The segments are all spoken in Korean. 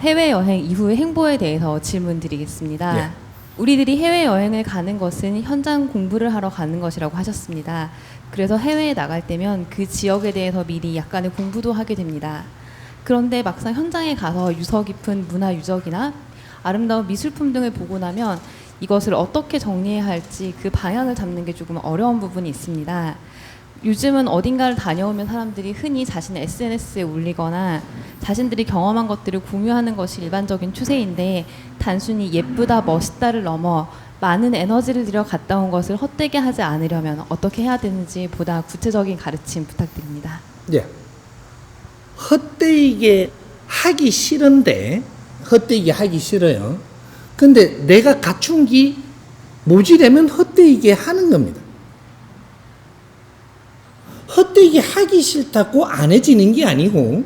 해외여행 이후의 행보에 대해서 질문드리겠습니다. 예. 우리들이 해외여행을 가는 것은 현장 공부를 하러 가는 것이라고 하셨습니다. 그래서 해외에 나갈 때면 그 지역에 대해서 미리 약간의 공부도 하게 됩니다. 그런데 막상 현장에 가서 유서 깊은 문화 유적이나 아름다운 미술품 등을 보고 나면 이것을 어떻게 정리해야 할지 그 방향을 잡는 게 조금 어려운 부분이 있습니다. 요즘은 어딘가를 다녀오면 사람들이 흔히 자신의 SNS에 올리거나 자신들이 경험한 것들을 공유하는 것이 일반적인 추세인데, 단순히 예쁘다, 멋있다를 넘어 많은 에너지를 들여 갔다 온 것을 헛되게 하지 않으려면 어떻게 해야 되는지 보다 구체적인 가르침 부탁드립니다. 예. 헛되게 하기 싫은데, 헛되게 하기 싫어요. 근데 내가 갖춘 게 모자라면 헛되게 하는 겁니다. 헛되게 하기 싫다고 안 해지는 게 아니고,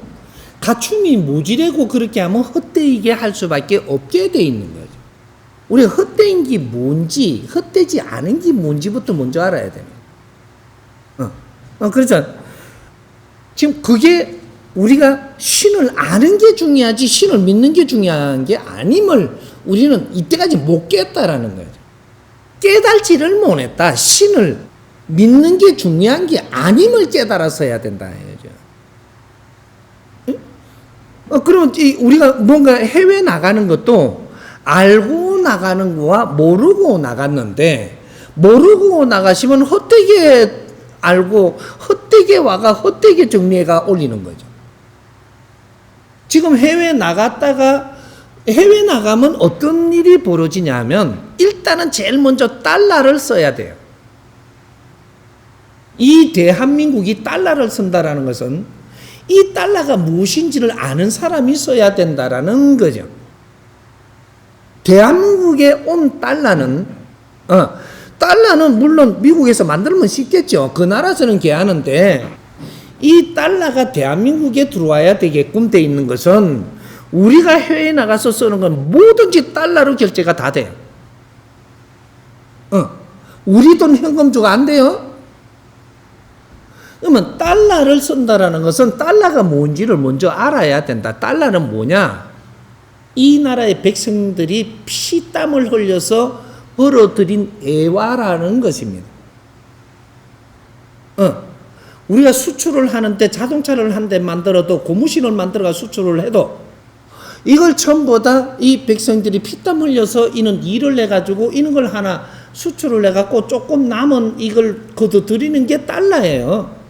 갖춤이 모자라고 그렇게 하면 헛되게 할 수밖에 없게 돼 있는 거죠. 우리가 헛된 게 뭔지, 헛되지 않은 게 뭔지부터 먼저 알아야 됩니다. 그렇죠. 지금 그게 우리가 신을 아는 게 중요하지 신을 믿는 게 중요한 게 아님을 우리는 이때까지 못 깨닫다라는 거죠. 깨달지를 못했다. 신을 믿는 게 중요한 게 아님을 깨달아서 해야 된다 해야죠. 그럼 우리가 뭔가 해외 나가는 것도 알고 나가는 거와 모르고 나갔는데, 모르고 나가시면 헛되게 알고 헛되게 와가 헛되게 정리해가 올리는 거죠. 지금 해외 나갔다가 해외 나가면 어떤 일이 벌어지냐면, 일단은 제일 먼저 달러를 써야 돼요. 이 대한민국이 달러를 쓴다라는 것은 이 달러가 무엇인지를 아는 사람이 써야 된다라는 거죠. 대한민국에 온 달러는 물론 미국에서 만들면 쉽겠죠. 그 나라에서는 개하는데, 이 달러가 대한민국에 들어와야 되게끔 돼 있는 것은 우리가 해외에 나가서 쓰는 건 뭐든지 달러로 결제가 다 돼요. 우리 돈 현금주가 안 돼요. 그러면 달러를 쓴다라는 것은 달러가 뭔지를 먼저 알아야 된다. 달러는 뭐냐? 이 나라의 백성들이 피땀을 흘려서 벌어들인 애화라는 것입니다. 우리가 수출을 하는데, 자동차를 한 대 만들어도, 고무신을 만들어가 수출을 해도 이걸 전부 다 이 백성들이 피땀 흘려서 이는 일을 해가지고 이런 걸 하나 수출을 해갖고 조금 남은 이걸 거둬들이는 게 달러예요.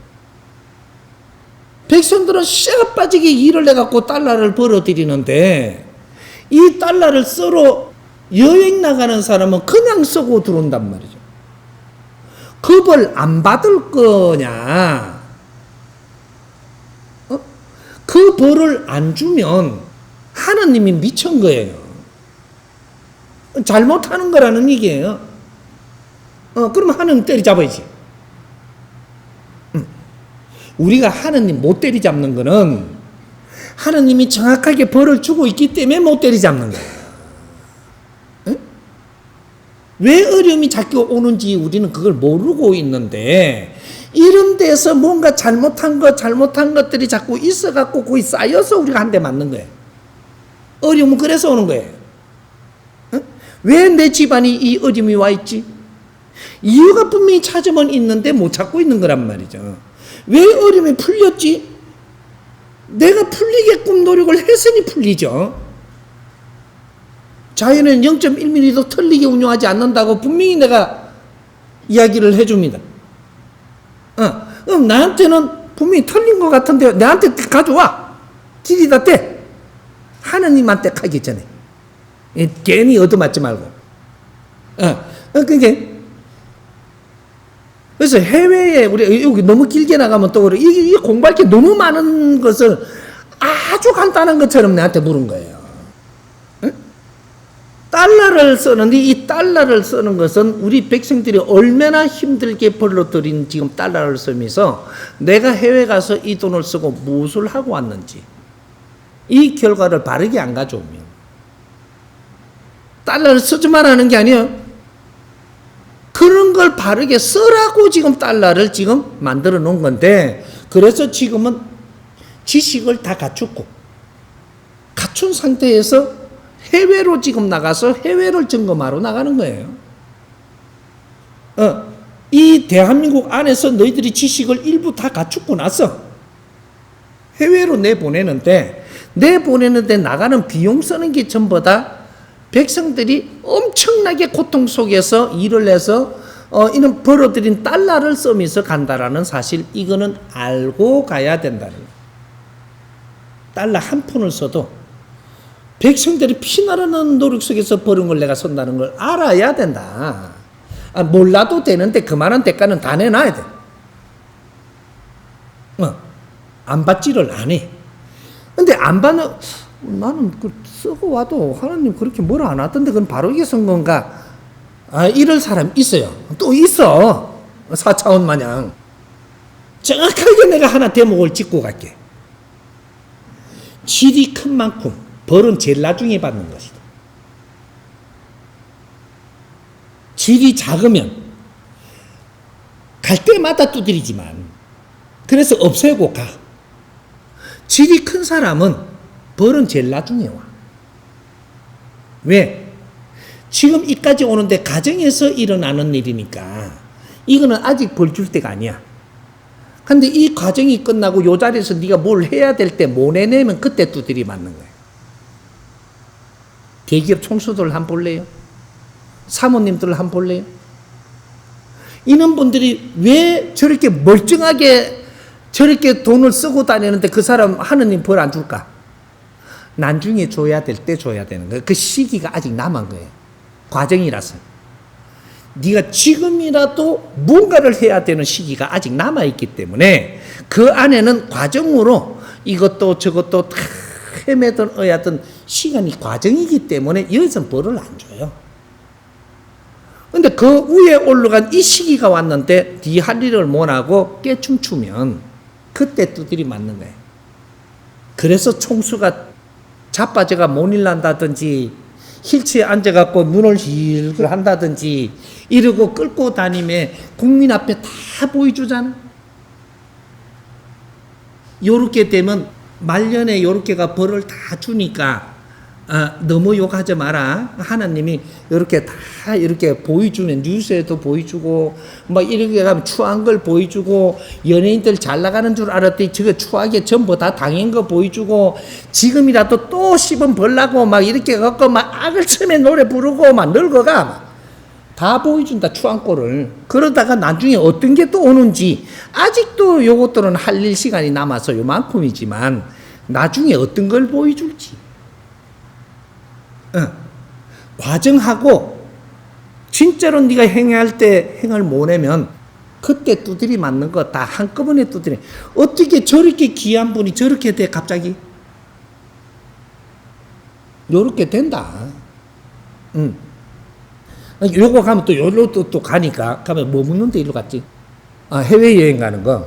백성들은 쇠가 빠지게 일을 해갖고 달러를 벌어들이는데, 이 달러를 쓰러 여행 나가는 사람은 그냥 쓰고 들어온단 말이죠. 그 벌 안 받을 거냐? 그 벌을 안 주면 하나님이 미친 거예요. 잘못하는 거라는 얘기예요. 그러면 하나님 때리잡아야지. 우리가 하나님 못 때리잡는 거는 하나님이 정확하게 벌을 주고 있기 때문에 못 때리잡는 거예요. 왜 어려움이 자꾸 오는지 우리는 그걸 모르고 있는데, 이런 데서 뭔가 잘못한 것들이 자꾸 있어갖고 거기 쌓여서 우리가 한 대 맞는 거예요. 어려움은 그래서 오는 거예요. 왜 내 집안이 이 어려움이 와 있지? 이유가 분명히 찾으면 있는데 못 찾고 있는 거란 말이죠. 왜 어려움이 풀렸지? 내가 풀리게끔 노력을 했으니 풀리죠. 자연은 0.1mm도 틀리게 운용하지 않는다고 분명히 내가 이야기를 해줍니다. 그럼 나한테는 분명히 틀린 것 같은데 나한테 가져와. 길이다 떼. 하나님한테 가기 전에. 괜히 얻어맞지 말고. 그래서 해외에 우리 여기 너무 길게 나가면 또 그래. 이 공부할 게 너무 많은 것을 아주 간단한 것처럼 내한테 물은 거예요. 달러를 쓰는데, 이 달러를 쓰는 것은 우리 백성들이 얼마나 힘들게 벌러들인 지금 달러를 쓰면서 내가 해외 가서 이 돈을 쓰고 무엇을 하고 왔는지, 이 결과를 바르게 안 가져오면, 달러를 쓰지 말라는 게 아니에요. 그런 걸 바르게 쓰라고 지금 달러를 지금 만들어 놓은 건데, 그래서 지금은 지식을 다 갖추고 갖춘 상태에서 해외로 지금 나가서 해외를 점검하러 나가는 거예요. 이 대한민국 안에서 너희들이 지식을 일부 다 갖추고 나서 해외로 내보내는데 나가는 비용 쓰는 게 전부 다 백성들이 엄청나게 고통 속에서 일을 해서 이런 벌어들인 달러를 쓰면서 간다라는 사실, 이거는 알고 가야 된다는 거예요. 달러 한 푼을 써도 백성들이 피나르는 노력 속에서 벌은 걸 내가 쓴다는 걸 알아야 된다. 몰라도 되는데 그만한 대가는 다 내놔야 돼. 안 받지를 안 해. 근데 안 받는, 나는 쓰고 와도 하나님 그렇게 뭐라 안 하던데 그건 바르게 쓴 건가? 이럴 사람 있어요. 또 있어. 4차원 마냥. 정확하게 내가 하나 대목을 짚고 갈게. 질이 큰 만큼 벌은 제일 나중에 받는 것이다. 질이 작으면 갈 때마다 두드리지만 그래서 없애고 가. 질이 큰 사람은 벌은 제일 나중에 와. 왜? 지금 이까지 오는데 가정에서 일어나는 일이니까 이거는 아직 벌 줄 때가 아니야. 근데 이 과정이 끝나고 요 자리에서 네가 뭘 해야 될 때 못 해내면 그때 두드리 맞는 거야. 대기업 총수들 한번 볼래요? 사모님들 한번 볼래요? 이런 분들이 왜 저렇게 멀쩡하게 저렇게 돈을 쓰고 다니는데 그 사람 하느님 벌 안 줄까? 나중에 줘야 될 때 줘야 되는 거예요. 그 시기가 아직 남은 거예요. 과정이라서. 네가 지금이라도 뭔가를 해야 되는 시기가 아직 남아있기 때문에 그 안에는 과정으로 이것도 저것도 다 헤매든 어야든 시간이 과정이기 때문에 여기서 벌을 안 줘요. 근데 그 위에 올라간 이 시기가 왔는데 네 할 일을 못하고 깨춤추면 그때 두드리 맞는 거예요. 그래서 총수가 자빠져가 못 일난다든지 힐체에 앉아갖고 눈을 힐글 한다든지 이러고 끌고 다니면 국민 앞에 다 보여주잖아. 요렇게 되면 말년에 요렇게가 벌을 다 주니까 너무 욕하지 마라. 하나님이 이렇게 다 이렇게 보여주면 뉴스에도 보여주고 막 이렇게 가면 추한 걸 보여주고 연예인들 잘 나가는 줄 알았더니 저거 추하게 전부 다 당한 거 보여주고 지금이라도 또 10원 벌라고 막 이렇게 갖고 막 악을 치며 노래 부르고 막 늙어가 다 보여준다 추한 꼴을. 그러다가 나중에 어떤 게 또 오는지 아직도 요것들은 할 일 시간이 남아서 요만큼이지만 나중에 어떤 걸 보여줄지 과정하고 진짜로 네가 행할 때 행을 못 내면 그때 두드리 맞는 거 다 한꺼번에 두드리. 어떻게 저렇게 귀한 분이 저렇게 돼 갑자기? 요렇게 된다. 요거 가면 또 요로 또 가니까 가면 뭐 묻는데 일로 갔지? 해외여행 가는 거.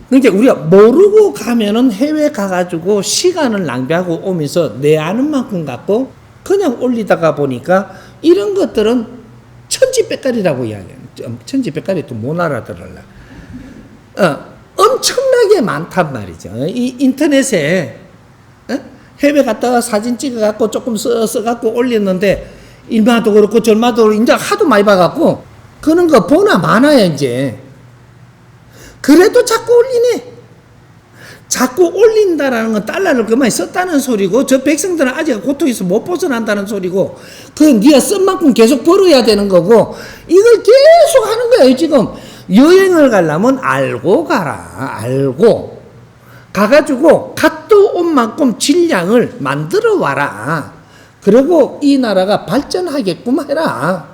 그러니까 우리가 모르고 가면은 해외 가가지고 시간을 낭비하고 오면서 내 아는 만큼 갖고 그냥 올리다가 보니까 이런 것들은 천지백갈이라고 이야기해요. 천지백갈이 또 못 알아들을라. 엄청나게 많단 말이죠. 이 인터넷에 해외 갔다가 사진 찍어갖고 조금 써갖고 올렸는데 일마도 그렇고 절마도 그렇고 이제 하도 많이 봐갖고 그런 거 보나 마나야 이제. 그래도 자꾸 올리네. 자꾸 올린다라는 건 달러를 그만이 썼다는 소리고 저 백성들은 아직 고통에서 못 벗어난다는 소리고 그 네가 쓴 만큼 계속 벌어야 되는 거고 이걸 계속 하는 거예요. 지금 여행을 가려면 알고 가라. 알고 가가지고 갔다 온 만큼 질량을 만들어 와라. 그리고 이 나라가 발전하게끔 해라.